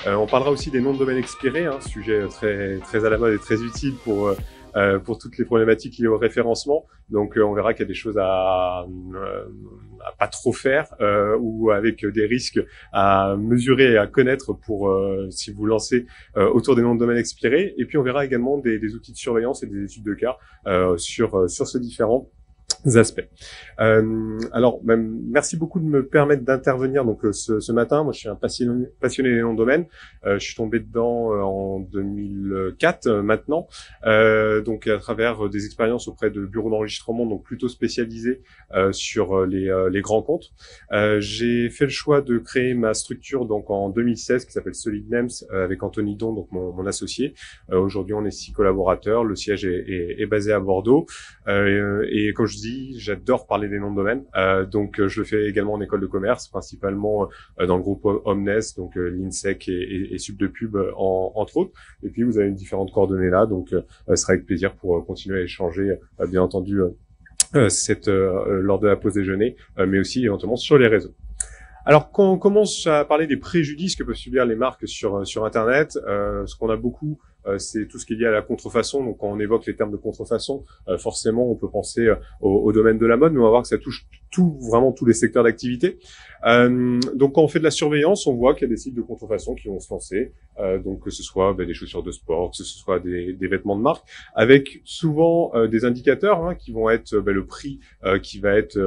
On parlera aussi des noms de domaine expirés, hein, sujet très à la mode et très utile pour toutes les problématiques liées au référencement. Donc on verra qu'il y a des choses à pas trop faire ou avec des risques à mesurer et à connaître pour si vous lancez autour des noms de domaine expirés. Et puis on verra également des outils de surveillance et des études de cas sur ces différents aspects. Alors, merci beaucoup de me permettre d'intervenir donc ce matin. Moi, je suis un passionné des noms de domaine. Je suis tombé dedans en 2004 maintenant, donc à travers des expériences auprès de bureaux d'enregistrement, donc plutôt spécialisés sur les grands comptes. J'ai fait le choix de créer ma structure donc en 2016 qui s'appelle Solid Names avec Anthony Don, donc mon associé. Aujourd'hui, on est 6 collaborateurs. Le siège est basé à Bordeaux. Et comme je dis, j'adore parler des noms de domaine. Donc, je le fais également en école de commerce, principalement dans le groupe Omnes, donc l'INSEC et Subdepub entre autres. Et puis, vous avez différentes coordonnées là, donc ce sera avec plaisir pour continuer à échanger, bien entendu, lors de la pause déjeuner, mais aussi éventuellement sur les réseaux. Alors, quand on commence à parler des préjudices que peuvent subir les marques sur Internet, ce qu'on a beaucoup, c'est tout ce qui est lié à la contrefaçon. Donc, quand on évoque les termes de contrefaçon, forcément, on peut penser au domaine de la mode, mais on va voir que ça touche vraiment tous les secteurs d'activité. Donc, quand on fait de la surveillance, on voit qu'il y a des sites de contrefaçon qui vont se lancer. Donc, que ce soit des chaussures de sport, que ce soit des vêtements de marque, avec souvent des indicateurs qui vont être le prix qui va être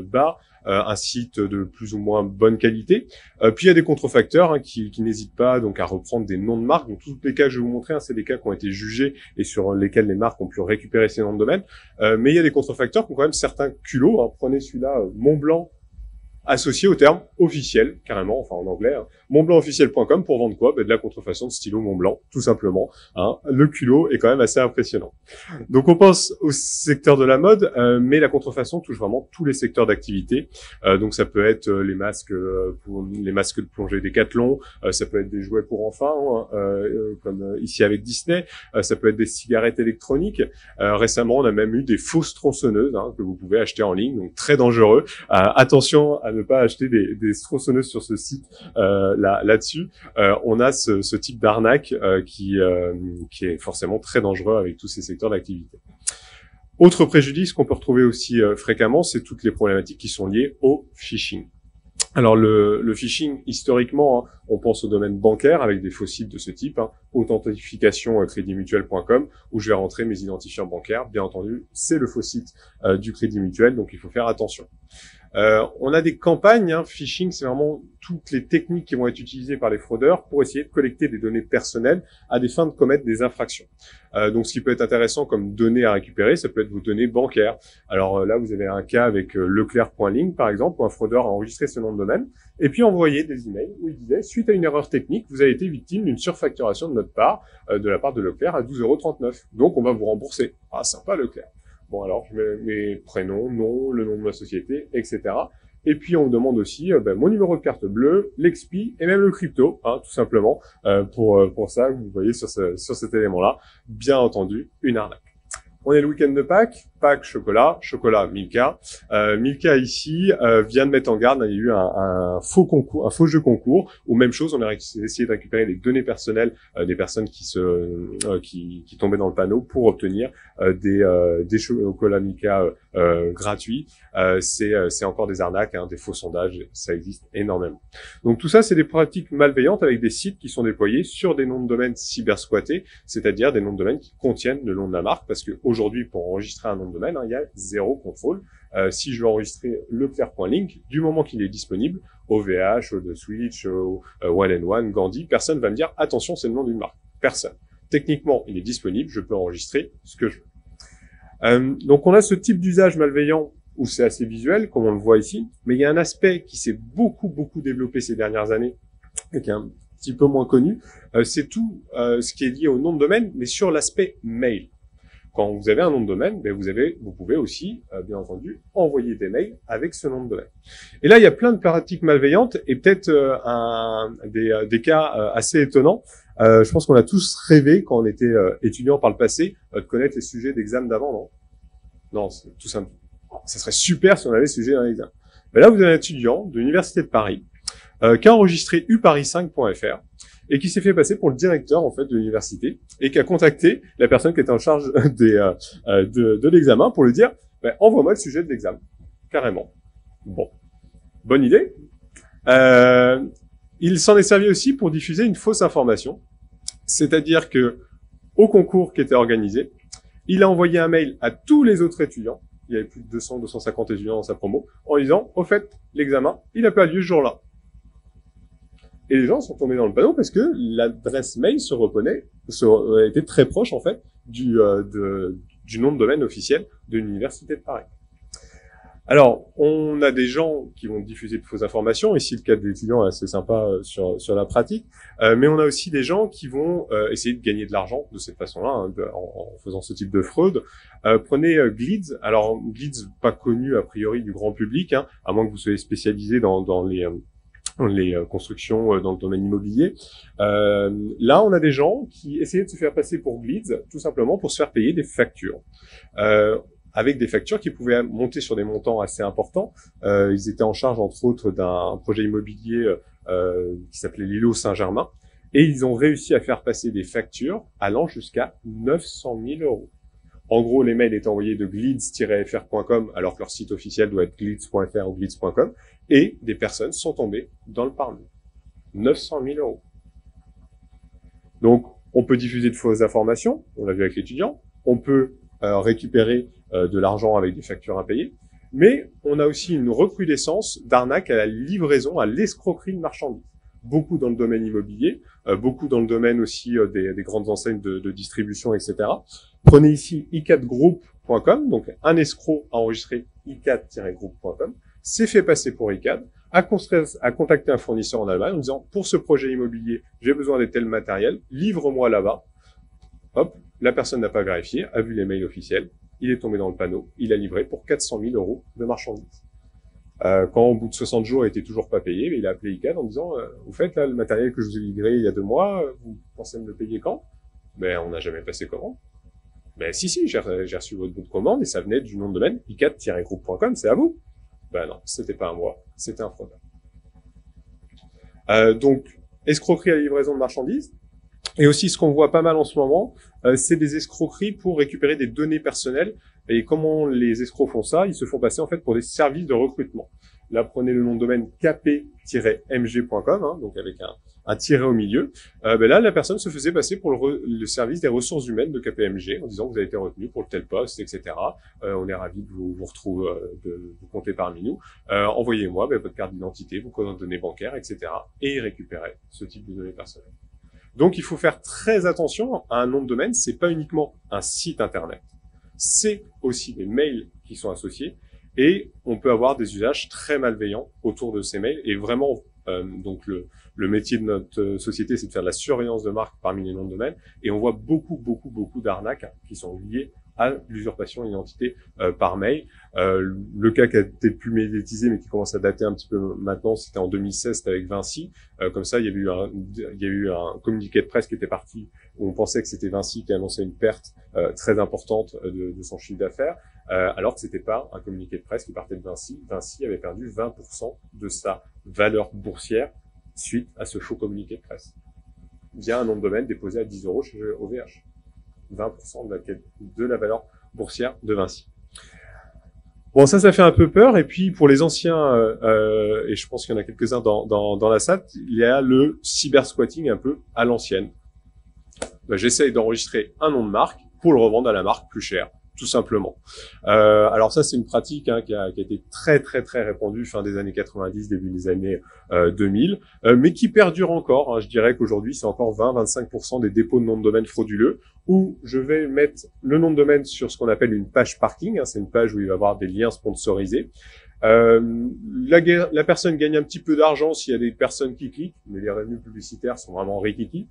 bas. Un site de plus ou moins bonne qualité. Puis il y a des contrefacteurs qui n'hésitent pas donc à reprendre des noms de marques. Donc tous les cas que je vais vous montrer, c'est des cas qui ont été jugés et sur lesquels les marques ont pu récupérer ces noms de domaine. Mais il y a des contrefacteurs qui ont quand même certains culots. Prenez celui-là, Montblanc, associé au terme officiel, carrément, enfin en anglais, montblancofficiel.com pour vendre quoi? De la contrefaçon de stylo Montblanc, tout simplement. Le culot est quand même assez impressionnant. Donc on pense au secteur de la mode, mais la contrefaçon touche vraiment tous les secteurs d'activité. Donc ça peut être les masques pour les masques de plongée Décathlon, ça peut être des jouets pour enfants, comme ici avec Disney, ça peut être des cigarettes électroniques. Récemment, on a même eu des fausses tronçonneuses que vous pouvez acheter en ligne, donc très dangereux. Attention à ne pas acheter des tronçonneuses sur ce site là-dessus. On a ce type d'arnaque qui est forcément très dangereux avec tous ces secteurs d'activité. Autre préjudice qu'on peut retrouver aussi fréquemment, c'est toutes les problématiques qui sont liées au phishing. Alors le phishing, historiquement, on pense au domaine bancaire avec des faux sites de ce type, authentification créditmutuel.com, où je vais rentrer mes identifiants bancaires. Bien entendu, c'est le faux site du Crédit Mutuel, donc il faut faire attention. On a des campagnes, phishing, c'est vraiment toutes les techniques qui vont être utilisées par les fraudeurs pour essayer de collecter des données personnelles à des fins de commettre des infractions. Donc ce qui peut être intéressant comme données à récupérer, ça peut être vos données bancaires. Alors là, vous avez un cas avec leclerc.link par exemple, où un fraudeur a enregistré ce nom de domaine et puis envoyé des emails où il disait, suite à une erreur technique, vous avez été victime d'une surfacturation de notre part, de la part de Leclerc à 12,39 €. Donc on va vous rembourser. Ah, sympa Leclerc. Bon, alors, je mets mes prénoms, nom, le nom de ma société, etc. Et puis, on me demande aussi mon numéro de carte bleue, l'expi et même le crypto, tout simplement, pour ça, vous voyez sur cet élément-là, bien entendu, une arnaque. On est le week-end de Pâques, chocolat, Milka. Milka ici vient de mettre en garde, il y a eu un faux concours, un faux jeu concours, ou même chose, on a essayé de récupérer les données personnelles des personnes qui tombaient dans le panneau pour obtenir des chocolats Milka gratuits. C'est encore des arnaques, des faux sondages, ça existe énormément. Donc tout ça, c'est des pratiques malveillantes avec des sites qui sont déployés sur des noms de domaine cybersquattés, c'est-à-dire des noms de domaine qui contiennent le nom de la marque, parce que aujourd'hui, pour enregistrer un nom de domaine, il y a zéro contrôle. Si je veux enregistrer leclerc.link, du moment qu'il est disponible, OVH, au The Switch, au One and One, Gandhi, personne va me dire attention, c'est le nom d'une marque. Personne. Techniquement, il est disponible, je peux enregistrer ce que je veux. Donc on a ce type d'usage malveillant où c'est assez visuel, comme on le voit ici, mais il y a un aspect qui s'est beaucoup développé ces dernières années et qui est un petit peu moins connu, c'est tout ce qui est lié au nom de domaine, mais sur l'aspect mail. Quand vous avez un nom de domaine, vous pouvez aussi, bien entendu, envoyer des mails avec ce nom de domaine. Et là, il y a plein de pratiques malveillantes et peut-être des cas assez étonnants. Je pense qu'on a tous rêvé, quand on était étudiant par le passé, de connaître les sujets d'examen d'avant, non? Non, c'est tout simple. Ça serait super si on avait le sujet d'un examen. Mais là, vous avez un étudiant de l'Université de Paris qui a enregistré uparis5.fr et qui s'est fait passer pour le directeur en fait de l'université et qui a contacté la personne qui était en charge de l'examen pour lui dire envoie-moi le sujet de l'examen, carrément. Bon, bonne idée. Il s'en est servi aussi pour diffuser une fausse information, c'est-à-dire que au concours qui était organisé, il a envoyé un mail à tous les autres étudiants, il y avait plus de 200-250 étudiants dans sa promo, en disant au fait l'examen il n'a pas lieu ce jour-là. Et les gens sont tombés dans le panneau parce que l'adresse mail était très proche en fait du nom de domaine officiel de l'université de Paris. Alors, on a des gens qui vont diffuser de fausses informations. Ici, le cas des étudiants est assez sympa sur la pratique. Mais on a aussi des gens qui vont essayer de gagner de l'argent de cette façon-là, hein, en faisant ce type de fraude. Prenez Glids. Alors, Glids, pas connu a priori du grand public, hein, à moins que vous soyez spécialisé dans les constructions dans le domaine immobilier. Là, on a des gens qui essayaient de se faire passer pour Glids, tout simplement pour se faire payer des factures. Avec des factures qui pouvaient monter sur des montants assez importants. Ils étaient en charge, entre autres, d'un projet immobilier qui s'appelait l'îlot Saint-Germain, et ils ont réussi à faire passer des factures allant jusqu'à 900 000 €. En gros, les mails étaient envoyés de glids-fr.com, alors que leur site officiel doit être glids.fr ou glids.com, et des personnes sont tombées dans le parmi. 900 000 €. Donc, on peut diffuser de fausses informations, on l'a vu avec l'étudiant, on peut récupérer de l'argent avec des factures impayées, mais on a aussi une recrudescence d'arnaques à la livraison, à l'escroquerie de marchandises. Beaucoup dans le domaine immobilier, beaucoup dans le domaine aussi des grandes enseignes de distribution, etc. Prenez ici icadgroup.com, donc un escroc a enregistré icad-group.com, s'est fait passer pour ICAD, a contacté un fournisseur en Allemagne en disant pour ce projet immobilier, j'ai besoin de tel matériel, livre-moi là-bas. Hop, la personne n'a pas vérifié, a vu les mails officiels, il est tombé dans le panneau, il a livré pour 400 000 € de marchandises. Quand au bout de 60 jours il était toujours pas payé, il a appelé ICAD en disant vous faites là le matériel que je vous ai livré il y a 2 mois, vous pensez me le payer quand? Ben on n'a jamais passé commande. Ben si, j'ai reçu votre bout de commande et ça venait du nom de domaine icad-group.com, c'est à vous. Ben non, c'était pas à moi, c'était un fraudeur. Donc, escroquerie à la livraison de marchandises. Et aussi, ce qu'on voit pas mal en ce moment, c'est des escroqueries pour récupérer des données personnelles. Et comment les escrocs font ça? Ils se font passer en fait pour des services de recrutement. Là, prenez le nom de domaine kp-mg.com, hein, donc avec un tiret au milieu. Là, la personne se faisait passer pour le service des ressources humaines de KPMG en disant que vous avez été retenu pour tel poste, etc. On est ravis de vous retrouver, de vous compter parmi nous. Envoyez-moi votre carte d'identité, vos coordonnées bancaires, etc. Et récupérez ce type de données personnelles. Donc, il faut faire très attention à un nom de domaine. C'est pas uniquement un site internet. C'est aussi des mails qui sont associés et on peut avoir des usages très malveillants autour de ces mails. Et vraiment, donc le métier de notre société, c'est de faire de la surveillance de marque parmi les noms de domaine. Et on voit beaucoup d'arnaques qui sont liées à l'usurpation d'identité par mail. Le cas qui a été le plus médiatisé, mais qui commence à dater un petit peu maintenant, c'était en 2016, c'était avec Vinci. Comme ça, il y a eu un communiqué de presse qui était parti où on pensait que c'était Vinci qui annonçait une perte très importante de son chiffre d'affaires, alors que c'était pas un communiqué de presse qui partait de Vinci. Vinci avait perdu 20% de sa valeur boursière suite à ce faux communiqué de presse via un nom de domaine déposé à 10 € chez OVH. 20% de la valeur boursière de Vinci. Bon, ça fait un peu peur. Et puis, pour les anciens, et je pense qu'il y en a quelques-uns dans la salle, il y a le cybersquatting un peu à l'ancienne. J'essaye d'enregistrer un nom de marque pour le revendre à la marque plus cher, tout simplement. Alors ça, c'est une pratique qui a été très répandue fin des années 90, début des années 2000, mais qui perdure encore. Je dirais qu'aujourd'hui, c'est encore 20-25% des dépôts de noms de domaine frauduleux, où je vais mettre le nom de domaine sur ce qu'on appelle une page parking. C'est une page où il va y avoir des liens sponsorisés. La personne gagne un petit peu d'argent s'il y a des personnes qui cliquent, mais les revenus publicitaires sont vraiment rikiki.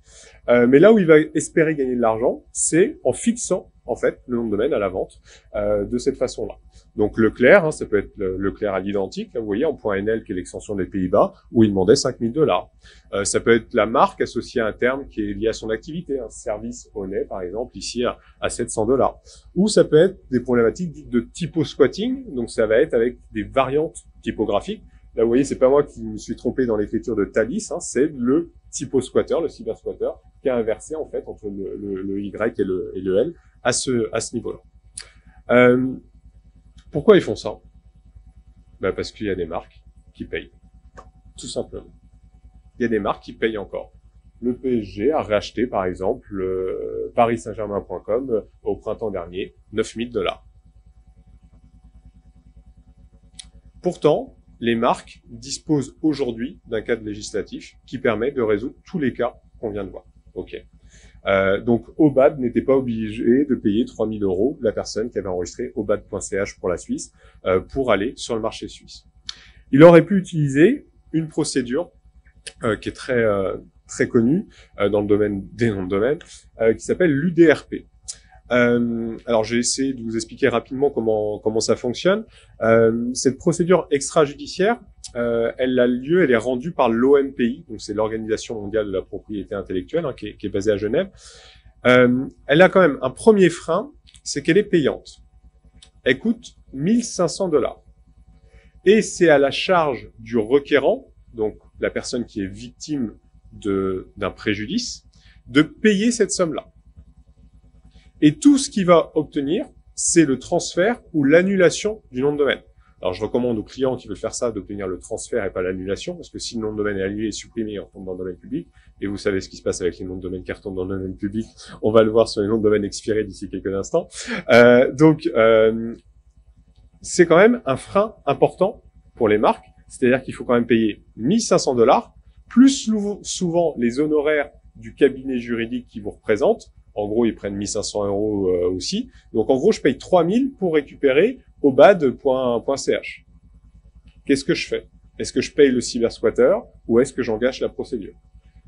Mais là où il va espérer gagner de l'argent, c'est en fixant en fait le nom de domaine à la vente de cette façon-là. Donc Leclerc, ça peut être Leclerc à l'identique, vous voyez, en .nl qui est l'extension des Pays-Bas, où il demandait 5 000 $. Ça peut être la marque associée à un terme qui est lié à son activité, un service honnête par exemple, ici à 700 $. Ou ça peut être des problématiques dites de typo-squatting, donc ça va être avec des variantes typographiques. Là, vous voyez, c'est pas moi qui me suis trompé dans l'écriture de Thalys, hein, c'est le typo-squatter, le cyber-squatter, qui a inversé, en fait, entre le Y et le L à ce niveau-là. Pourquoi ils font ça? Parce qu'il y a des marques qui payent. Tout simplement. Il y a des marques qui payent encore. Le PSG a racheté, par exemple, paris-saint-germain.com au printemps dernier, 9 000 $. Pourtant, les marques disposent aujourd'hui d'un cadre législatif qui permet de résoudre tous les cas qu'on vient de voir. Ok. Donc, Obad n'était pas obligé de payer 3 000 € la personne qui avait enregistré obad.ch pour la Suisse pour aller sur le marché suisse. Il aurait pu utiliser une procédure qui est très connue dans le domaine des noms de domaine, qui s'appelle l'UDRP. Alors, j'ai essayé de vous expliquer rapidement comment ça fonctionne. Cette procédure extrajudiciaire, elle est rendue par l'OMPI, donc c'est l'Organisation mondiale de la propriété intellectuelle, hein, qui est basée à Genève. Elle a quand même un premier frein, c'est qu'elle est payante. Elle coûte 1 500 $. Et c'est à la charge du requérant, donc la personne qui est victime d'un préjudice, de payer cette somme-là. Et tout ce qu'il va obtenir, c'est le transfert ou l'annulation du nom de domaine. Alors, je recommande aux clients qui veulent faire ça d'obtenir le transfert et pas l'annulation, parce que si le nom de domaine est annulé et supprimé, on retombe dans le domaine public. Et vous savez ce qui se passe avec les noms de domaine qui retombent dans le domaine public. On va le voir sur les noms de domaine expirés d'ici quelques instants. C'est quand même un frein important pour les marques. C'est-à-dire qu'il faut quand même payer 1 500 $, plus souvent les honoraires du cabinet juridique qui vous représente. En gros, ils prennent 1 500 € aussi. Donc, en gros, je paye 3 000 pour récupérer obad.ch. Qu'est-ce que je fais? Est-ce que je paye le cybersquatter ou est-ce que j'engage la procédure?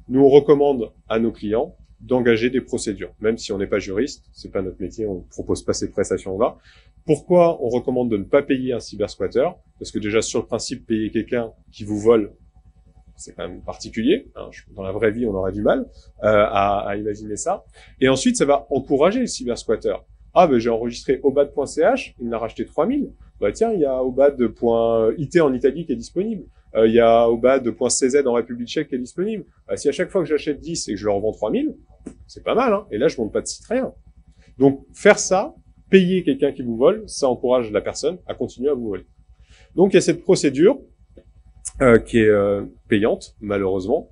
Nous, on recommande à nos clients d'engager des procédures. Même si on n'est pas juriste, c'est pas notre métier, on ne propose pas ces prestations-là. Pourquoi on recommande de ne pas payer un cybersquatter? Parce que déjà, sur le principe, payer quelqu'un qui vous vole, c'est quand même particulier. Hein. Dans la vraie vie, on aurait du mal à imaginer ça. Et ensuite, ça va encourager le cybersquatter. Ah, j'ai enregistré obad.ch, il m'a racheté 3000. Tiens, il y a obad.it en Italie qui est disponible. Il y a obad.cz en République tchèque qui est disponible. Si à chaque fois que j'achète 10 et que je le revends 3000, c'est pas mal. Hein. Et là, je monte pas de site, rien. Donc, faire ça, payer quelqu'un qui vous vole, ça encourage la personne à continuer à vous voler. Donc, il y a cette procédure qui est payante, malheureusement,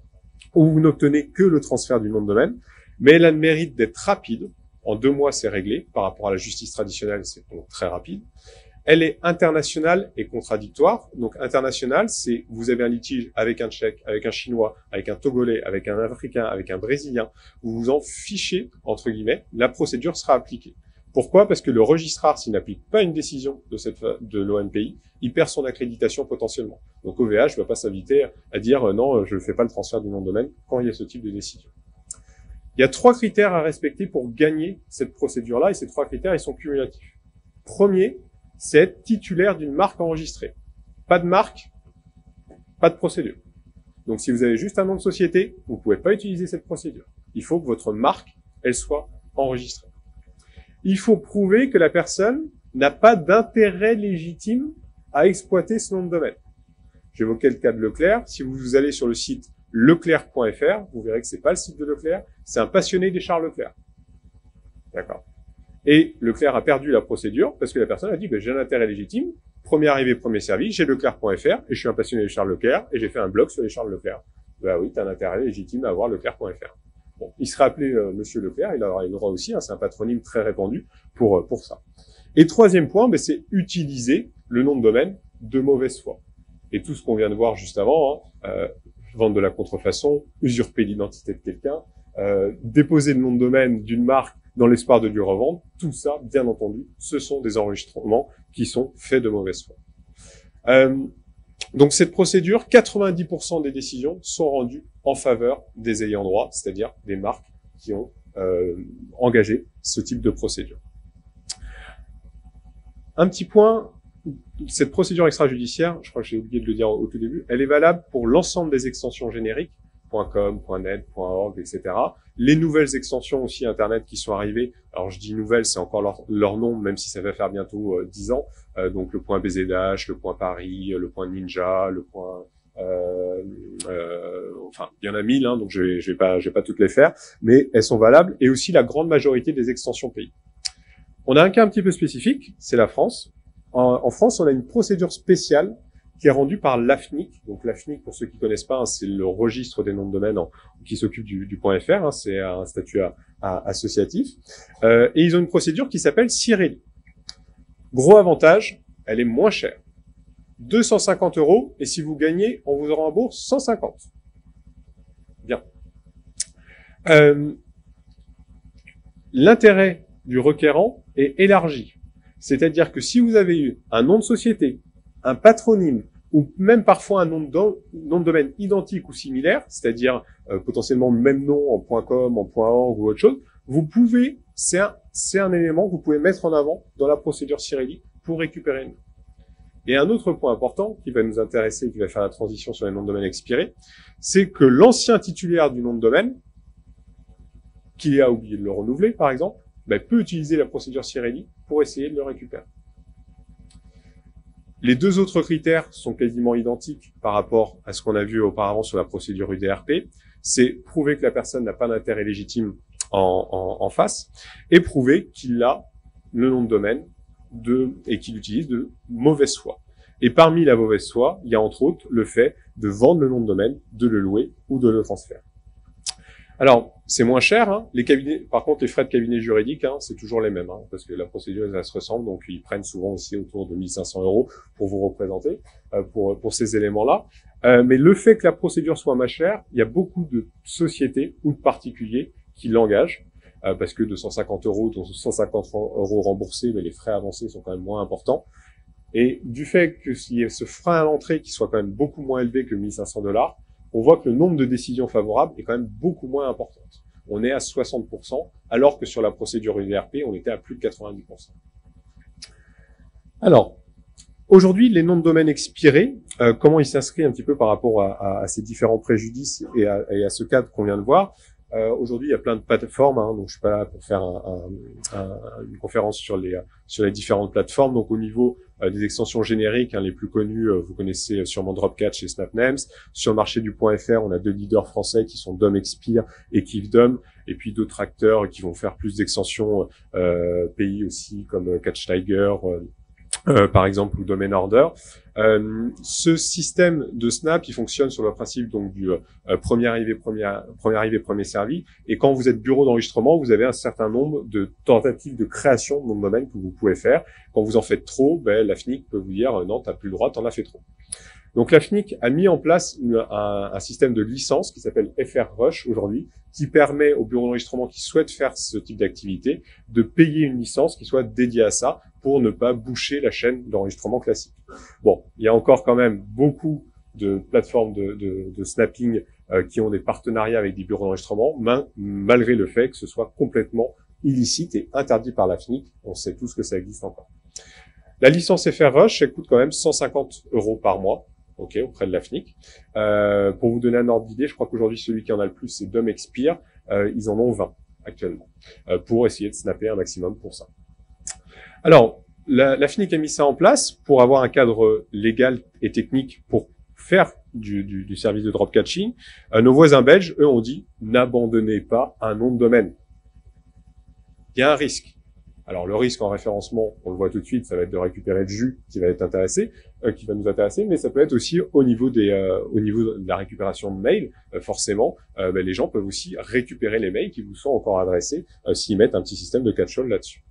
où vous n'obtenez que le transfert du nom de domaine, mais elle a le mérite d'être rapide. En 2 mois, c'est réglé. Par rapport à la justice traditionnelle, c'est donc très rapide. Elle est internationale et contradictoire. Donc, internationale, c'est vous avez un litige avec un Tchèque, avec un Chinois, avec un Togolais, avec un Africain, avec un Brésilien. Vous vous en fichez, entre guillemets, la procédure sera appliquée. Pourquoi? Parce que le registrar, s'il n'applique pas une décision de l'OMPI, il perd son accréditation potentiellement. Donc OVH ne va pas s'inviter à dire non, je ne fais pas le transfert du nom de domaine quand il y a ce type de décision. Il y a 3 critères à respecter pour gagner cette procédure-là, et ces 3 critères, ils sont cumulatifs. Premier, c'est être titulaire d'une marque enregistrée. Pas de marque, pas de procédure. Donc si vous avez juste un nom de société, vous ne pouvez pas utiliser cette procédure. Il faut que votre marque, elle soit enregistrée. Il faut prouver que la personne n'a pas d'intérêt légitime à exploiter ce nom de domaine. J'évoquais le cas de Leclerc. Si vous allez sur le site leclerc.fr, vous verrez que c'est pas le site de Leclerc, c'est un passionné des Charles Leclerc. D'accord. Et Leclerc a perdu la procédure parce que la personne a dit j'ai un intérêt légitime, premier arrivé, premier servi, j'ai leclerc.fr et je suis un passionné des Charles Leclerc et j'ai fait un blog sur les Charles Leclerc. Oui, tu as un intérêt légitime à avoir leclerc.fr. Bon, il sera appelé Monsieur Leclerc, il aura le droit aussi, hein, c'est un patronyme très répandu pour ça. Et troisième point, c'est utiliser le nom de domaine de mauvaise foi. Et tout ce qu'on vient de voir juste avant, vendre de la contrefaçon, usurper l'identité de quelqu'un, déposer le nom de domaine d'une marque dans l'espoir de lui revendre, tout ça, bien entendu, ce sont des enregistrements qui sont faits de mauvaise foi. Donc cette procédure, 90% des décisions sont rendues en faveur des ayants droit, c'est-à-dire des marques qui ont engagé ce type de procédure. Un petit point, cette procédure extrajudiciaire, je crois que j'ai oublié de le dire au tout début, elle est valable pour l'ensemble des extensions génériques .com, .net, .org, etc. Les nouvelles extensions aussi Internet qui sont arrivées. Alors je dis nouvelles, c'est encore leur nom, même si ça va faire bientôt 10 ans. Donc le .bzh, le .paris, le .ninja, le enfin, il y en a 1000, hein, donc je vais pas toutes les faire, mais elles sont valables, et aussi la grande majorité des extensions pays. On a un cas un petit peu spécifique, c'est la France. En France, on a une procédure spéciale qui est rendue par l'AFNIC. Donc l'AFNIC, pour ceux qui connaissent pas, hein, c'est le registre des noms de domaine qui s'occupe du .fr, hein, c'est un statut associatif. Et ils ont une procédure qui s'appelle Sireli. Gros avantage, elle est moins chère. 250 €, et si vous gagnez, on vous rembourse 150. Bien. L'intérêt du requérant est élargi. C'est-à-dire que si vous avez eu un nom de société, un patronyme, ou même parfois un nom de domaine identique ou similaire, c'est-à-dire potentiellement le même nom en .com, en .org ou autre chose, vous pouvez, c'est un élément que vous pouvez mettre en avant dans la procédure Sireli pour récupérer le nom. Et un autre point important qui va nous intéresser, qui va faire la transition sur les noms de domaine expirés, c'est que l'ancien titulaire du nom de domaine, qui a oublié de le renouveler, par exemple, peut utiliser la procédure Sireli pour essayer de le récupérer. Les deux autres critères sont quasiment identiques par rapport à ce qu'on a vu auparavant sur la procédure UDRP. C'est prouver que la personne n'a pas d'intérêt légitime en face, et prouver qu'il a le nom de domaine et qu'il utilise de mauvaise foi. Et parmi la mauvaise foi, il y a entre autres le fait de vendre le nom de domaine, de le louer ou de le transférer. Alors, c'est moins cher, hein. Les cabinets, par contre, les frais de cabinet juridique, hein, c'est toujours les mêmes, hein, parce que la procédure, elle se ressemble, donc ils prennent souvent aussi autour de 1500 € pour vous représenter, pour ces éléments-là. Mais le fait que la procédure soit moins chère, il y a beaucoup de sociétés ou de particuliers qui l'engagent, parce que 250 €, dont 150 € remboursés, mais les frais avancés sont quand même moins importants. Et du fait que s'il y a ce frein à l'entrée qui soit quand même beaucoup moins élevé que 1500 $, on voit que le nombre de décisions favorables est quand même beaucoup moins important. On est à 60%, alors que sur la procédure UDRP, on était à plus de 90%. Alors, aujourd'hui, les noms de domaine expirés, comment ils s'inscrivent un petit peu par rapport à ces différents préjudices et à ce cadre qu'on vient de voir. Aujourd'hui, il y a plein de plateformes, hein, donc je suis pas là pour faire une conférence sur les différentes plateformes. Donc au niveau des extensions génériques, hein, les plus connues, vous connaissez sûrement Dropcatch et SnapNames. Sur le marché du .fr, on a deux leaders français qui sont DomExpire et KiffDom, et puis d'autres acteurs qui vont faire plus d'extensions pays aussi, comme CatchTiger, par exemple, ou Domain Order. Ce système de Snap, il fonctionne sur le principe donc du premier arrivé, premier servi. Et quand vous êtes bureau d'enregistrement, vous avez un certain nombre de tentatives de création de nom de domaine que vous pouvez faire. Quand vous en faites trop, l'AFNIC peut vous dire non, t'as plus le droit, t'en as fait trop. Donc l'AFNIC a mis en place un système de licence qui s'appelle FRRush aujourd'hui, qui permet aux bureaux d'enregistrement qui souhaitent faire ce type d'activité de payer une licence qui soit dédiée à ça pour ne pas boucher la chaîne d'enregistrement classique. Bon, il y a encore quand même beaucoup de plateformes de snapping qui ont des partenariats avec des bureaux d'enregistrement, malgré le fait que ce soit complètement illicite et interdit par l'AFNIC. On sait tous que ça existe encore. La licence FRRush, elle coûte quand même 150 € par mois. Ok, auprès de l'AFNIC. Pour vous donner un ordre d'idée, je crois qu'aujourd'hui, celui qui en a le plus, c'est DomExpire. Ils en ont 20 actuellement, pour essayer de snapper un maximum pour ça. Alors, l'AFNIC a mis ça en place pour avoir un cadre légal et technique pour faire du service de drop catching. Nos voisins belges, eux, ont dit « N'abandonnez pas un nom de domaine ». Il y a un risque. Alors le risque en référencement, on le voit tout de suite, ça va être de récupérer le jus qui va nous intéresser, mais ça peut être aussi au niveau de la récupération de mails. Forcément, les gens peuvent aussi récupérer les mails qui vous sont encore adressés s'ils mettent un petit système de catch-all là-dessus.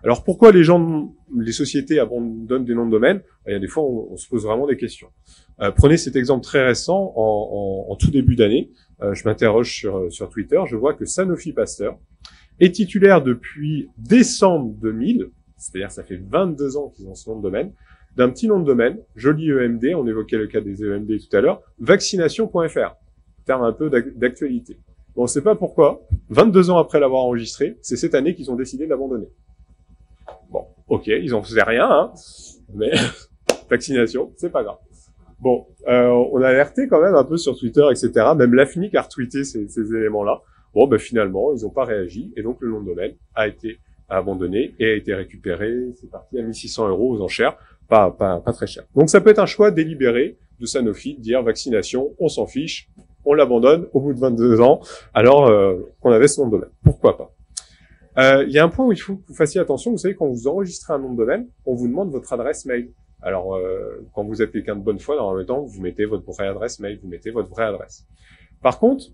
Alors pourquoi les sociétés abandonnent des noms de domaine? Il y a des fois on se pose vraiment des questions. Prenez cet exemple très récent en tout début d'année. Je m'interroge sur Twitter, je vois que Sanofi Pasteur est titulaire depuis décembre 2000, c'est-à-dire ça fait 22 ans qu'ils ont ce nom de domaine, d'un petit nom de domaine, joli EMD, on évoquait le cas des EMD tout à l'heure, vaccination.fr, terme un peu d'actualité. Bon, on ne sait pas pourquoi, 22 ans après l'avoir enregistré, c'est cette année qu'ils ont décidé de l'abandonner. Bon, ok, ils en faisaient rien, hein, mais vaccination, c'est pas grave. Bon, on a alerté quand même un peu sur Twitter, etc. Même l'AFNIC a retweeté ces éléments-là. Bon, ben finalement, ils n'ont pas réagi et donc le nom de domaine a été abandonné et a été récupéré. C'est parti à 1 600 € aux enchères, pas très cher. Donc ça peut être un choix délibéré de Sanofi de dire vaccination, on s'en fiche, on l'abandonne au bout de 22 ans, alors qu'on avait ce nom de domaine. Pourquoi pas? Il y a un point où il faut que vous fassiez attention. Vous savez, quand vous enregistrez un nom de domaine, on vous demande votre adresse mail. Alors, quand vous êtes quelqu'un de bonne foi, dans le même temps, vous mettez votre vraie adresse mail, vous mettez votre vraie adresse. Par contre,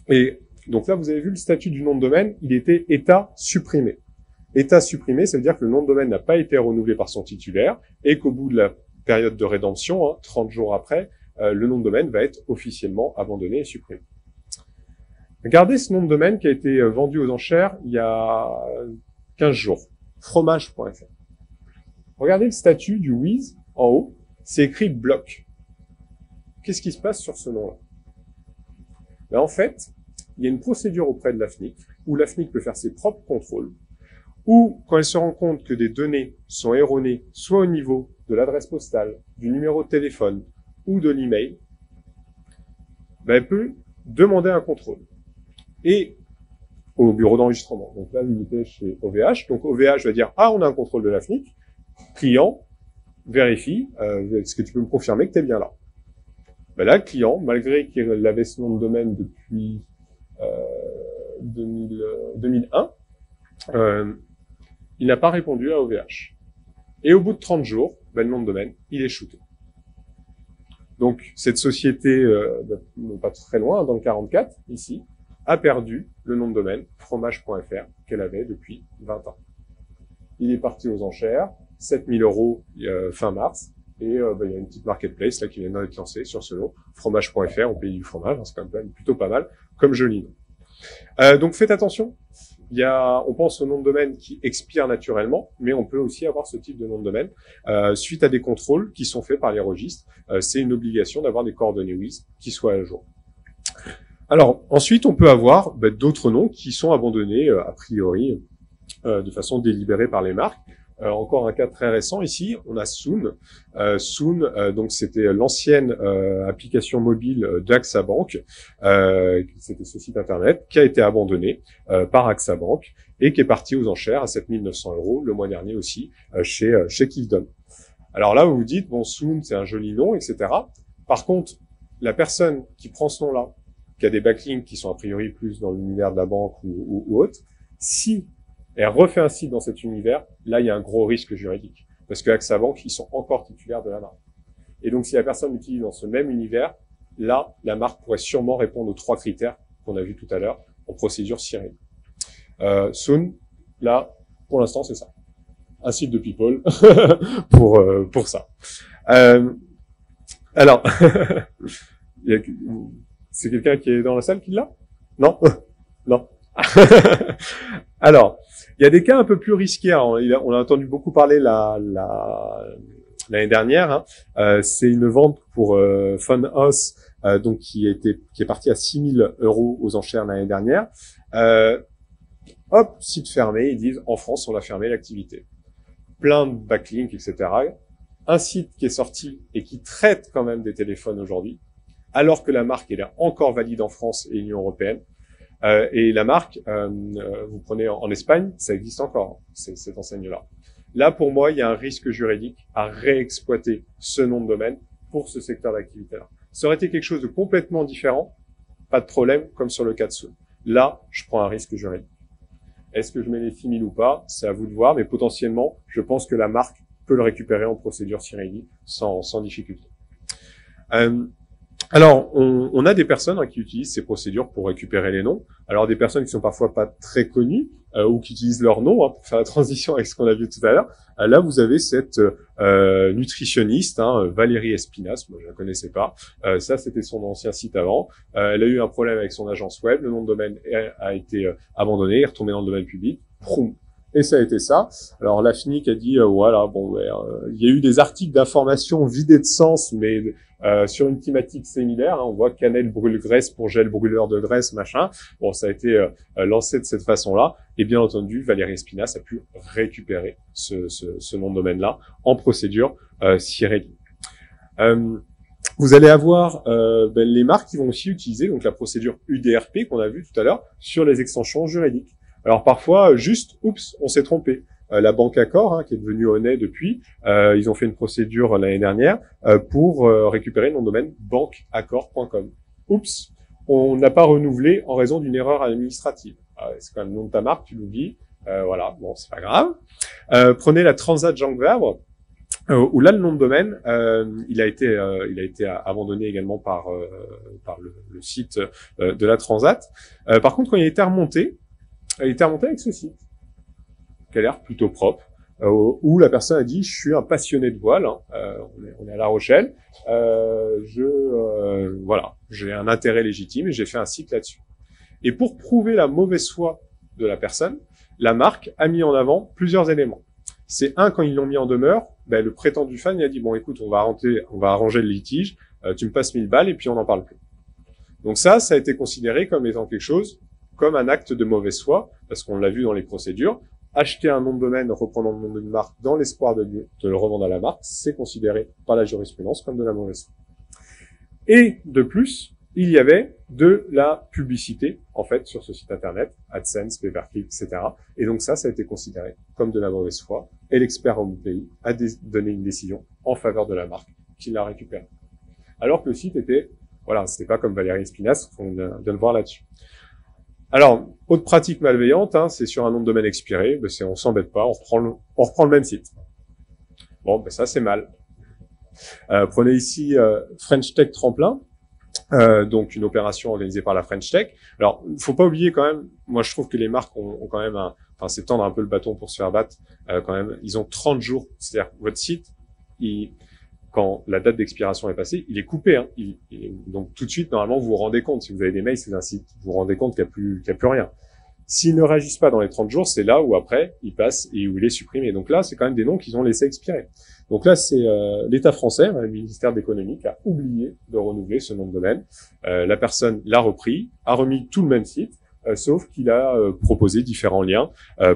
et donc là, vous avez vu le statut du nom de domaine, il était état supprimé. État supprimé, ça veut dire que le nom de domaine n'a pas été renouvelé par son titulaire et qu'au bout de la période de rédemption, 30 jours après, le nom de domaine va être officiellement abandonné et supprimé. Regardez ce nom de domaine qui a été vendu aux enchères il y a 15 jours, fromage.fr. Regardez le statut du Wiz en haut, c'est écrit bloc. Qu'est-ce qui se passe sur ce nom-là? Ben, en fait, il y a une procédure auprès de l'AFNIC où l'AFNIC peut faire ses propres contrôles, ou quand elle se rend compte que des données sont erronées, soit au niveau de l'adresse postale, du numéro de téléphone ou de l'email, ben, elle peut demander un contrôle. Et au bureau d'enregistrement. Donc là, il était chez OVH. Donc OVH va dire, ah, on a un contrôle de l'AFNIC. Client vérifie, est-ce que tu peux me confirmer que tu es bien là? Ben là, le client, malgré qu'il avait ce nom de domaine depuis 2001, il n'a pas répondu à OVH. Et au bout de 30 jours, ben, le nom de domaine, il est shooté. Donc cette société, pas très loin, dans le 44, ici, a perdu le nom de domaine fromage.fr qu'elle avait depuis 20 ans. Il est parti aux enchères, 7 000 € fin mars, et il y a une petite marketplace là qui vient d'être lancée sur ce nom, fromage.fr, au pays du fromage, c'est quand même plutôt pas mal, comme joli nom. Donc faites attention, on pense au nom de domaine qui expire naturellement, mais on peut aussi avoir ce type de nom de domaine suite à des contrôles qui sont faits par les registres. C'est une obligation d'avoir des coordonnées Wiz qui soient à jour. Alors ensuite, on peut avoir d'autres noms qui sont abandonnés a priori de façon délibérée par les marques. Encore un cas très récent ici, on a Soon. Soon, donc c'était l'ancienne application mobile d'AXA Bank, c'était ce site internet qui a été abandonné par AXA Bank et qui est parti aux enchères à 7 900 € le mois dernier aussi chez Kifdom. Alors là, vous vous dites, bon, Soon, c'est un joli nom, etc. Par contre, la personne qui prend ce nom-là, qui a des backlinks qui sont a priori plus dans l'univers de la banque ou autre, si elle refait un site dans cet univers, là, il y a un gros risque juridique. Parce que AXA Bank, ils sont encore titulaires de la marque. Et donc, si la personne l'utilise dans ce même univers, là, la marque pourrait sûrement répondre aux 3 critères qu'on a vus tout à l'heure en procédure Cyril. Soon, là, pour l'instant, c'est ça. Un site de people pour ça. Alors, c'est quelqu'un qui est dans la salle qui l'a? Non? Non. Alors, il y a des cas un peu plus risqués. On a entendu beaucoup parler l'année dernière. C'est une vente pour Funhouse, donc qui est partie à 6 000 € aux enchères l'année dernière. Hop, site fermé. Ils disent en France, on a fermé l'activité. Plein de backlinks, etc. Un site qui est sorti et qui traite quand même des téléphones aujourd'hui, alors que la marque est encore valide en France et Union européenne. Et la marque, vous prenez en Espagne, ça existe encore, cette enseigne-là. Là, pour moi, il y a un risque juridique à réexploiter ce nom de domaine pour ce secteur d'activité-là. Ça aurait été quelque chose de complètement différent, pas de problème, comme sur le cas de Soon. Là, je prends un risque juridique. Est-ce que je mets les 6 000 ou pas? C'est à vous de voir, mais potentiellement, je pense que la marque peut le récupérer en procédure Cyril sans difficulté. Alors, on a des personnes qui utilisent ces procédures pour récupérer les noms. Alors, des personnes qui sont parfois pas très connues ou qui utilisent leur nom pour faire la transition avec ce qu'on a vu tout à l'heure. Là, vous avez cette nutritionniste, Valérie Espinas. Moi, je la connaissais pas. Ça, c'était son ancien site avant. Elle a eu un problème avec son agence web. Le nom de domaine a été abandonné, est retombé dans le domaine public. Proum. Et ça a été ça. Alors l'AFNIC a dit voilà, bon, il y a eu des articles d'information vidés de sens, mais sur une thématique similaire. On voit cannelle brûle graisse pour gel brûleur de graisse, machin. Bon, ça a été lancé de cette façon-là. Et bien entendu, Valérie Espinas a pu récupérer ce nom de domaine-là en procédure Cyril. Vous allez avoir les marques qui vont aussi utiliser donc la procédure UDRP qu'on a vu tout à l'heure sur les extensions juridiques. Alors parfois, juste, oups, on s'est trompé. La banque Accor, hein, qui est devenue Honnête depuis, ils ont fait une procédure l'année dernière pour récupérer le nom de domaine banqueaccor.com. Oups, on n'a pas renouvelé en raison d'une erreur administrative. C'est quand même le nom de ta marque, tu l'oublies. Voilà, bon, c'est pas grave. Prenez la Transat Jean Vabre, où là le nom de domaine, il a été abandonné également par le site de la Transat. Par contre, quand il a été remonté avec ce site, qui a l'air plutôt propre, où la personne a dit: je suis un passionné de voile, hein, on est à La Rochelle, voilà, j'ai un intérêt légitime et j'ai fait un site là-dessus. Et pour prouver la mauvaise foi de la personne, la marque a mis en avant plusieurs éléments. C'est quand ils l'ont mis en demeure, le prétendu fan, il a dit: bon, écoute, on va arranger le litige, tu me passes 1000 balles et puis on n'en parle plus. Donc ça a été considéré comme étant quelque chose, comme un acte de mauvaise foi, parce qu'on l'a vu dans les procédures. Acheter un nom de domaine reprenant le nom d'une marque dans l'espoir de le revendre à la marque, c'est considéré par la jurisprudence comme de la mauvaise foi. Et de plus, il y avait de la publicité, en fait, sur ce site internet, AdSense, pay-per-click, etc. Et donc ça a été considéré comme de la mauvaise foi. Et l'expert en pays a donné une décision en faveur de la marque qui l'a récupérée. Alors que le site était, voilà, c'était pas comme Valérie Espinasse, on vient de le voir là-dessus. Alors, autre pratique malveillante, hein, c'est sur un nom de domaine expiré, on s'embête pas, on reprend le même site. Bon, ça c'est mal. Prenez ici French Tech Tremplin, donc une opération organisée par la French Tech. Alors, faut pas oublier quand même, moi je trouve que les marques ont quand même c'est tendre un peu le bâton pour se faire battre, quand même. Ils ont 30 jours, c'est-à-dire votre site, quand la date d'expiration est passée, il est coupé. Hein. Donc tout de suite, normalement, vous vous rendez compte. Si vous avez des mails, c'est un site, vous vous rendez compte qu'il n'y a plus rien. S'ils ne réagissent pas dans les 30 jours, c'est là où après, il passe et où il est supprimé. Donc là, c'est quand même des noms qu'ils ont laissé expirer. Donc là, c'est l'État français, le ministère de l'économie, qui a oublié de renouveler ce nom de domaine. La personne l'a repris, a remis tout le même site, sauf qu'il a proposé différents liens.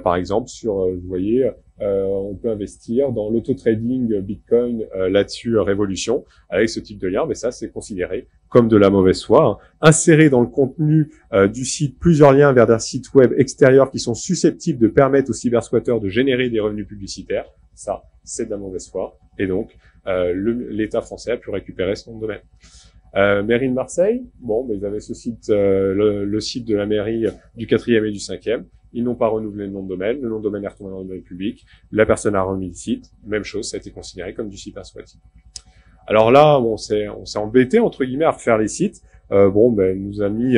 Par exemple, vous voyez, on peut investir dans l'auto-trading Bitcoin là-dessus, Révolution, avec ce type de lien, mais ça, c'est considéré comme de la mauvaise foi. Hein. Insérer dans le contenu du site plusieurs liens vers des sites web extérieurs qui sont susceptibles de permettre aux cybersquatteurs de générer des revenus publicitaires, ça, c'est de la mauvaise foi. Et donc, l'État français a pu récupérer ce nom de domaine. Mairie de Marseille, ils avaient ce site, le site de la mairie du 4e et du 5e. Ils n'ont pas renouvelé le nom de domaine. Le nom de domaine est retombé dans le domaine public. La personne a remis le site. Même chose, ça a été considéré comme du cybersquatting. Alors là, on s'est embêté, entre guillemets, à refaire les sites. Nos amis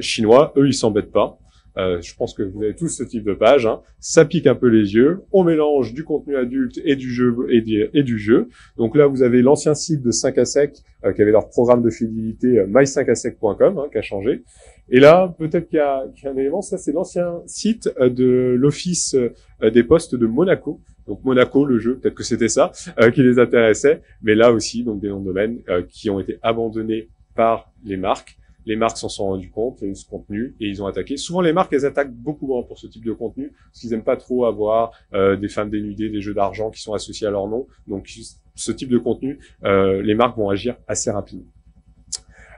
chinois, eux, ils s'embêtent pas. Je pense que vous avez tous ce type de page. Hein. Ça pique un peu les yeux. On mélange du contenu adulte et du jeu et du jeu. Donc là, vous avez l'ancien site de 5 à sec qui avait leur programme de fidélité my5asec.com qui a changé. Et là, peut-être qu'il y a un élément. Ça, c'est l'ancien site de l'Office des postes de Monaco. Donc Monaco, le jeu, peut-être que c'était ça qui les intéressait. Mais là aussi, donc des noms de domaine qui ont été abandonnés par les marques. Les marques s'en sont rendues compte, il y a eu ce contenu, et ils ont attaqué. Souvent, les marques, elles attaquent beaucoup moins pour ce type de contenu, parce qu'ils aiment pas trop avoir des femmes dénudées, des jeux d'argent qui sont associés à leur nom. Donc, ce type de contenu, les marques vont agir assez rapidement.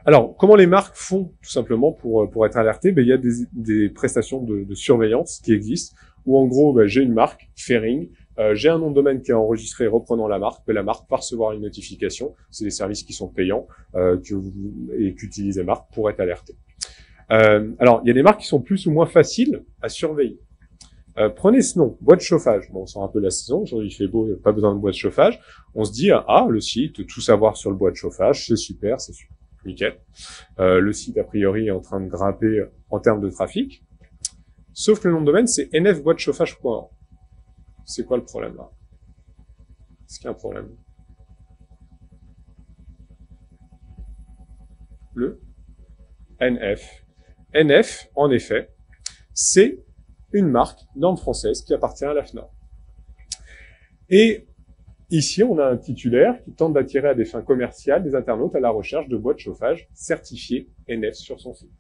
Alors, comment les marques font, tout simplement, pour être alertées? Il y a des prestations de surveillance qui existent, où en gros, j'ai une marque, Fairing, j'ai un nom de domaine qui est enregistré reprenant la marque, la marque va recevoir une notification. C'est des services qui sont payants et qu'utilisent les marques pour être alertés. Alors, il y a des marques qui sont plus ou moins faciles à surveiller. Prenez ce nom, boîte de chauffage. On sent un peu la saison, aujourd'hui il fait beau, il n'y a pas besoin de boîte de chauffage. On se dit, le site, tout savoir sur le boîte de chauffage, c'est super, nickel. Le site, a priori, est en train de grimper en termes de trafic. Sauf que le nom de domaine, c'est nfboitechauffage.org. C'est quoi le problème là? Est-ce qu'il y a un problème? Le NF. NF, en effet, c'est une marque norme française qui appartient à l'AFNOR. Et ici, on a un titulaire qui tente d'attirer à des fins commerciales des internautes à la recherche de boîtes de chauffage certifiées NF sur son site.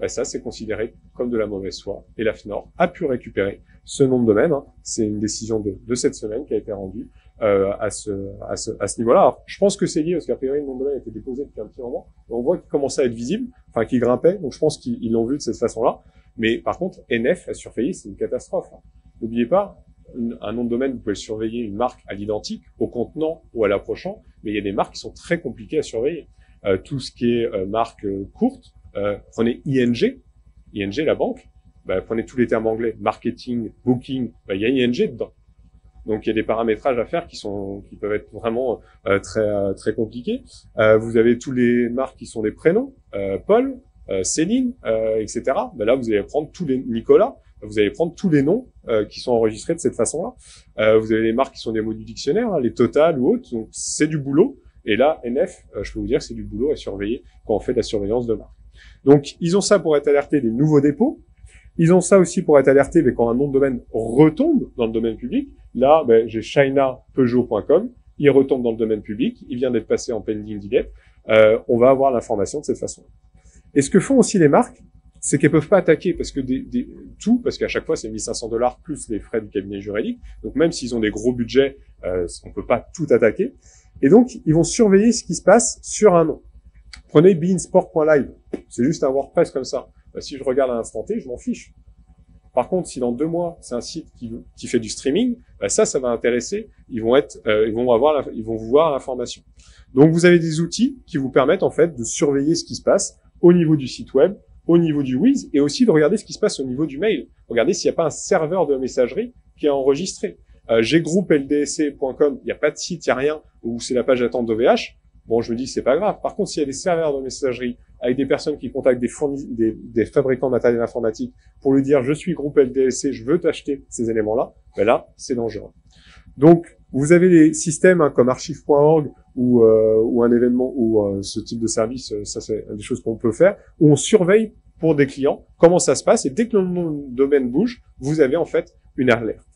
Ça, c'est considéré comme de la mauvaise foi. Et l'AFNOR a pu récupérer ce nom de domaine. C'est une décision de cette semaine qui a été rendue à ce niveau-là. Alors, je pense que c'est lié parce qu'a priori le nom de domaine a été déposé depuis un petit moment. On voit qu'il commençait à être visible, enfin qu'il grimpait. Donc je pense qu'ils l'ont vu de cette façon-là. Mais par contre, NF à surveiller, c'est une catastrophe. N'oubliez pas, un nom de domaine, vous pouvez surveiller une marque à l'identique, au contenant ou à l'approchant, mais il y a des marques qui sont très compliquées à surveiller. Tout ce qui est marque courte, prenez ING, la banque, prenez tous les termes anglais, marketing, booking, il y a ING dedans. Donc il y a des paramétrages à faire qui peuvent être vraiment très compliqués. Vous avez tous les marques qui sont des prénoms, Paul, Céline, etc. Là vous allez prendre tous les Nicolas, vous allez prendre tous les noms qui sont enregistrés de cette façon-là. Vous avez les marques qui sont des mots du dictionnaire, les Total ou autres. Donc c'est du boulot. Et là, NF, je peux vous dire que c'est du boulot à surveiller quand on fait de la surveillance de marque. Donc ils ont ça pour être alertés des nouveaux dépôts. Ils ont ça aussi pour être alertés quand un nom de domaine retombe dans le domaine public. Là, j'ai chinapeugeot.com, il retombe dans le domaine public, il vient d'être passé en pending delete. On va avoir l'information de cette façon. Et ce que font aussi les marques, c'est qu'elles peuvent pas attaquer parce que parce qu'à chaque fois c'est 1500 $ plus les frais du cabinet juridique. Donc même s'ils ont des gros budgets, on peut pas tout attaquer. Et donc ils vont surveiller ce qui se passe sur un nom. Prenez beansport.live, c'est juste un WordPress comme ça. Si je regarde à l'instant T, je m'en fiche. Par contre, si dans 2 mois, c'est un site qui fait du streaming, ça va intéresser. Ils vont voir l'information. Donc, vous avez des outils qui vous permettent, en fait, de surveiller ce qui se passe au niveau du site web, au niveau du Wiz, et aussi de regarder ce qui se passe au niveau du mail. Regardez s'il n'y a pas un serveur de messagerie qui est enregistré. groupeLDC.com, il n'y a pas de site, il n'y a rien, ou c'est la page d'attente d'OVH. Bon, je me dis c'est pas grave. Par contre, s'il y a des serveurs de messagerie avec des personnes qui contactent des fabricants de matériel informatique pour lui dire je suis groupe LDLC, je veux t'acheter ces éléments-là, là, c'est dangereux. Donc, vous avez des systèmes comme archive.org ou un événement ou ce type de service, ça c'est des choses qu'on peut faire, où on surveille pour des clients comment ça se passe et dès que le nom de domaine bouge, vous avez en fait une alerte.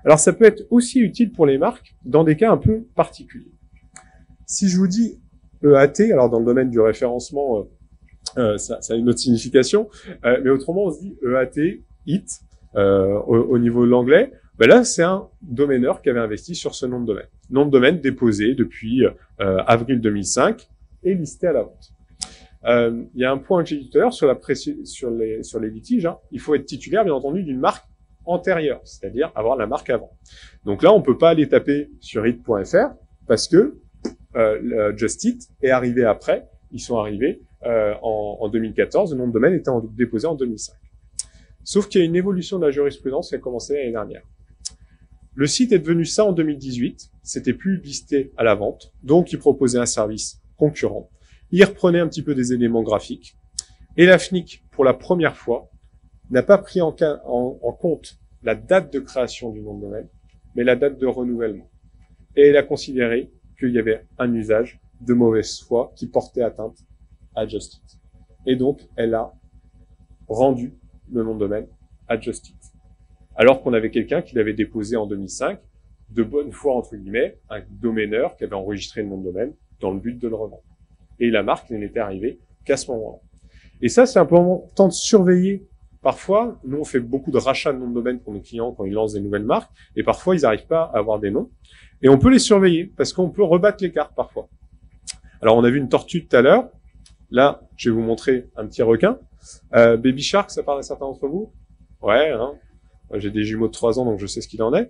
Alors, ça peut être aussi utile pour les marques dans des cas un peu particuliers. Si je vous dis EAT, alors dans le domaine du référencement, ça a une autre signification, mais autrement on se dit EAT, IT, au niveau de l'anglais, là c'est un domaineur qui avait investi sur ce nom de domaine. Nom de domaine déposé depuis avril 2005 et listé à la vente. Il y a un point que j'ai dit tout à l'heure sur les litiges, il faut être titulaire bien entendu d'une marque antérieure, c'est-à-dire avoir la marque avant. Donc là on peut pas aller taper sur it.fr parce que Just It est arrivé après, ils sont arrivés en 2014, le nom de domaine était déposé en 2005. Sauf qu'il y a une évolution de la jurisprudence qui a commencé l'année dernière. Le site est devenu ça en 2018, c'était plus listé à la vente, donc il proposait un service concurrent. Il reprenait un petit peu des éléments graphiques, et la FNIC, pour la première fois, n'a pas pris en compte la date de création du nom de domaine, mais la date de renouvellement. Et elle a considéré qu'il y avait un usage de mauvaise foi qui portait atteinte à Just It. Et donc, elle a rendu le nom de domaine à Just It. Alors qu'on avait quelqu'un qui l'avait déposé en 2005, de bonne foi, entre guillemets, un domaineur qui avait enregistré le nom de domaine dans le but de le revendre. Et la marque n'était arrivée qu'à ce moment-là. Et ça, c'est important de surveiller. Parfois, nous, on fait beaucoup de rachats de noms de domaine pour nos clients quand ils lancent des nouvelles marques, et parfois, ils n'arrivent pas à avoir des noms. Et on peut les surveiller, parce qu'on peut rebattre les cartes parfois. Alors, on a vu une tortue tout à l'heure. Là, je vais vous montrer un petit requin. Baby Shark, ça parle à certains d'entre vous? Ouais, j'ai des jumeaux de 3 ans, donc je sais ce qu'il en est.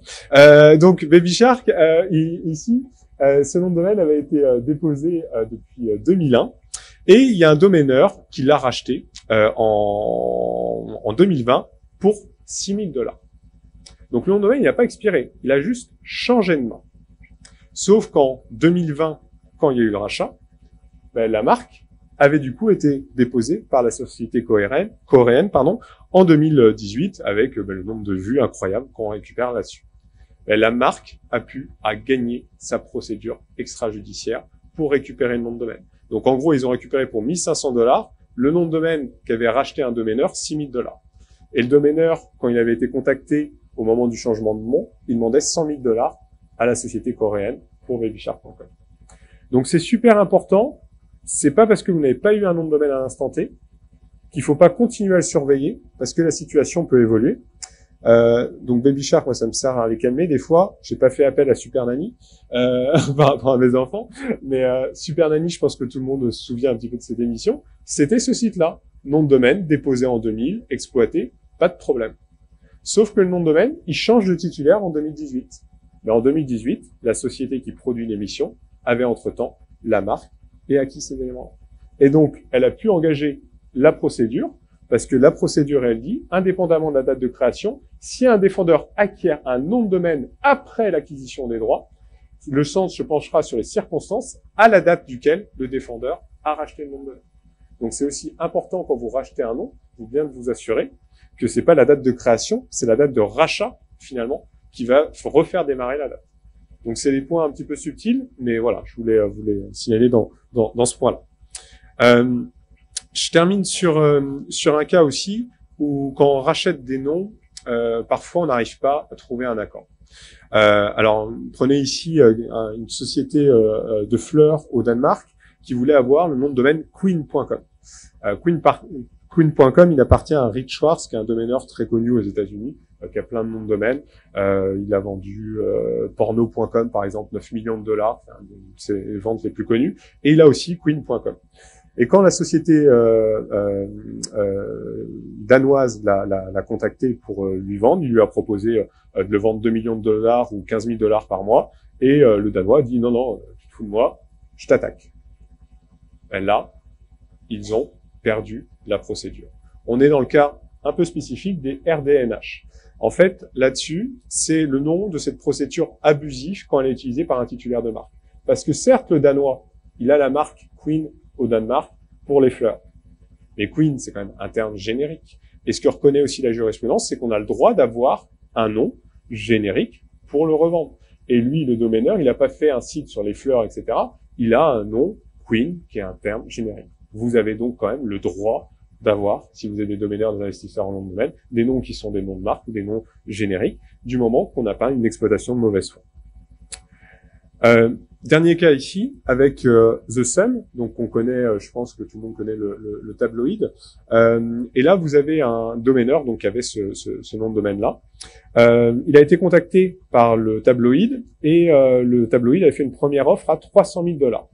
Donc, Baby Shark, ici, ce nom de domaine avait été déposé depuis 2001. Et il y a un domaineur qui l'a racheté en 2020 pour 6 000 $. Donc le nom de domaine, il n'a pas expiré. Il a juste changé de main. Sauf qu'en 2020, quand il y a eu le rachat, la marque avait du coup été déposée par la société coréenne en 2018 avec le nombre de vues incroyable qu'on récupère là-dessus. La marque a gagné sa procédure extrajudiciaire pour récupérer le nom de domaine. Donc en gros, ils ont récupéré pour 1500 $ le nom de domaine qu'avait racheté un domaineur, 6 000 $. Et le domaineur, quand il avait été contacté au moment du changement de nom, il demandait 100 000 $ à la société coréenne pour babyshark.com. Donc c'est super important. C'est pas parce que vous n'avez pas eu un nom de domaine à l'instant T qu'il faut pas continuer à le surveiller parce que la situation peut évoluer. Donc Baby Shark, moi, ça me sert à les calmer. Des fois, j'ai pas fait appel à Super Nanny par rapport à mes enfants, mais Super Nanny, je pense que tout le monde se souvient un petit peu de cette émission. C'était ce site-là, nom de domaine déposé en 2000, exploité, pas de problème. Sauf que le nom de domaine, il change de titulaire en 2018. Mais en 2018, la société qui produit l'émission avait entre-temps la marque et acquis ces éléments. Et donc, elle a pu engager la procédure, parce que la procédure, elle dit, indépendamment de la date de création, si un défendeur acquiert un nom de domaine après l'acquisition des droits, le sens se penchera sur les circonstances à la date duquel le défendeur a racheté le nom de domaine. Donc, c'est aussi important quand vous rachetez un nom, bien de vous assurer que c'est pas la date de création, c'est la date de rachat, finalement, qui va refaire démarrer la date. Donc, c'est des points un petit peu subtils, mais voilà, je voulais vous les signaler dans ce point-là. Je termine sur un cas aussi où quand on rachète des noms, parfois on n'arrive pas à trouver un accord. Alors, prenez ici une société de fleurs au Danemark qui voulait avoir le nom de domaine queen.com. Queen.com, il appartient à Rick Schwartz, qui est un domaineur très connu aux États-Unis, qui a plein de noms de domaine. Il a vendu porno.com, par exemple, 9 millions de dollars, c'est les ventes les plus connues. Et il a aussi queen.com. Et quand la société danoise l'a contacté pour lui vendre, il lui a proposé de le vendre 2 millions de dollars ou 15 000 dollars par mois. Et le Danois dit non, tu te fous de moi, je t'attaque. Ben là, ils ont perdu la procédure. On est dans le cas un peu spécifique des RDNH. En fait, là-dessus, c'est le nom de cette procédure abusive quand elle est utilisée par un titulaire de marque. Parce que certes, le Danois, il a la marque Queen au Danemark pour les fleurs. Mais Queen, c'est quand même un terme générique. Et ce que reconnaît aussi la jurisprudence, c'est qu'on a le droit d'avoir un nom générique pour le revendre. Et lui, le domaineur, il n'a pas fait un site sur les fleurs, etc. Il a un nom Queen qui est un terme générique. Vous avez donc quand même le droit d'avoir, si vous êtes des domaineurs, des investisseurs en nom de domaine, des noms qui sont des noms de marque ou des noms génériques, du moment qu'on n'a pas une exploitation de mauvaise foi. Dernier cas ici, avec The Sun, donc on connaît, je pense que tout le monde connaît le tabloïd, et là vous avez un domaineur donc qui avait ce nom de domaine-là. Il a été contacté par le tabloïd, et le tabloïd a fait une première offre à 300 000 dollars.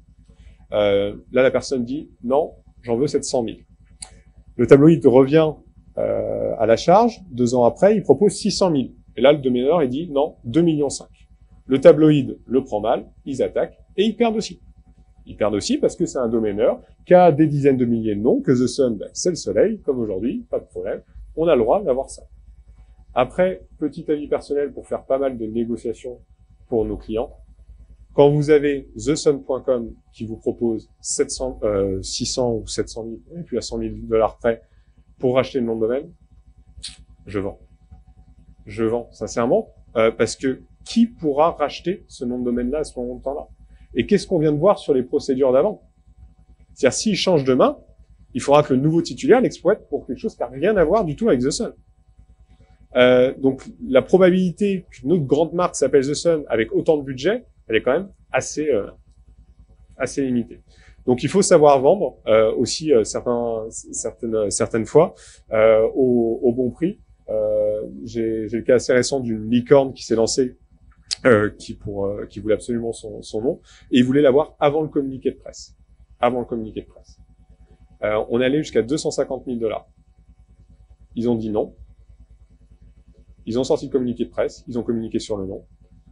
Là la personne dit « Non, j'en veux 700 000 ». Le tabloïd revient à la charge, 2 ans après, il propose 600 000. Et là le domaineur il dit « Non, 2,5 millions ». Le tabloïd le prend mal, ils attaquent, et ils perdent aussi. Ils perdent aussi parce que c'est un domaineur qui a des dizaines de milliers de noms, que The Sun, ben, c'est le soleil, comme aujourd'hui, pas de problème. On a le droit d'avoir ça. Après, petit avis personnel pour faire pas mal de négociations pour nos clients. Quand vous avez thesun.com qui vous propose 600 ou 700 000, et puis à 100 000 dollars près pour racheter le nom de domaine, je vends. Je vends, sincèrement, parce que qui pourra racheter ce nom de domaine-là à ce moment de temps-là? Et qu'est-ce qu'on vient de voir sur les procédures d'avant? C'est-à-dire, s'il change de main, il faudra que le nouveau titulaire l'exploite pour quelque chose qui n'a rien à voir du tout avec The Sun. Donc, la probabilité qu'une autre grande marque s'appelle The Sun avec autant de budget, elle est quand même assez limitée. Donc, il faut savoir vendre aussi certaines fois au bon prix. J'ai le cas assez récent d'une licorne qui s'est lancée, qui voulait absolument son nom, et il voulait l'avoir avant le communiqué de presse. Avant le communiqué de presse. On allait jusqu'à 250 000 dollars. Ils ont dit non. Ils ont sorti le communiqué de presse, ils ont communiqué sur le nom.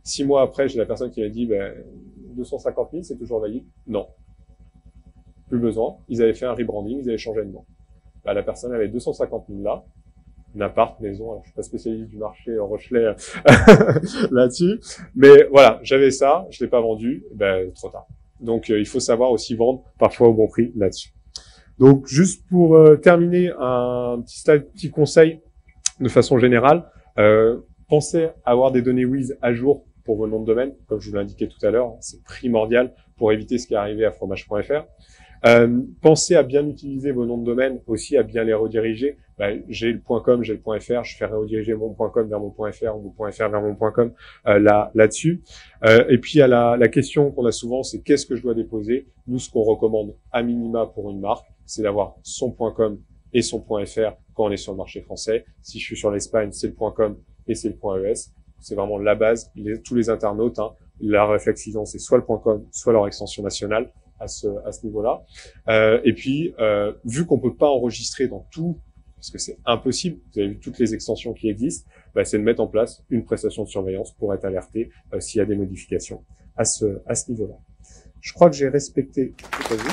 6 mois après, j'ai la personne qui m'a dit, 250 000, c'est toujours valide? Non. Plus besoin. Ils avaient fait un rebranding, ils avaient changé de nom. La personne avait 250 000 là. Un appart, maison, alors je suis pas spécialiste du marché Rochelet là-dessus, mais voilà, j'avais ça, je l'ai pas vendu, trop tard. Donc il faut savoir aussi vendre parfois au bon prix là-dessus. Donc juste pour terminer, un petit conseil de façon générale, pensez à avoir des données Wiz à jour pour vos noms de domaine, comme je vous l'ai indiqué tout à l'heure, c'est primordial pour éviter ce qui est arrivé à fromage.fr. Pensez à bien utiliser vos noms de domaine, aussi à bien les rediriger. J'ai le .com, j'ai le .fr, je fais rediriger mon .com vers mon .fr ou mon .fr vers mon .com là-dessus. Et puis à la question qu'on a souvent, c'est qu'est-ce que je dois déposer? Nous, ce qu'on recommande à minima pour une marque, c'est d'avoir son .com et son .fr quand on est sur le marché français. Si je suis sur l'Espagne, c'est le .com et c'est le .es. C'est vraiment la base. Tous les internautes, hein, la réflexion, c'est soit le .com, soit leur extension nationale à ce niveau-là. Et puis, vu qu'on peut pas enregistrer dans tout, parce que c'est impossible, vous avez vu toutes les extensions qui existent, c'est de mettre en place une prestation de surveillance pour être alerté s'il y a des modifications à ce niveau-là. Je crois que j'ai respecté tout à vous.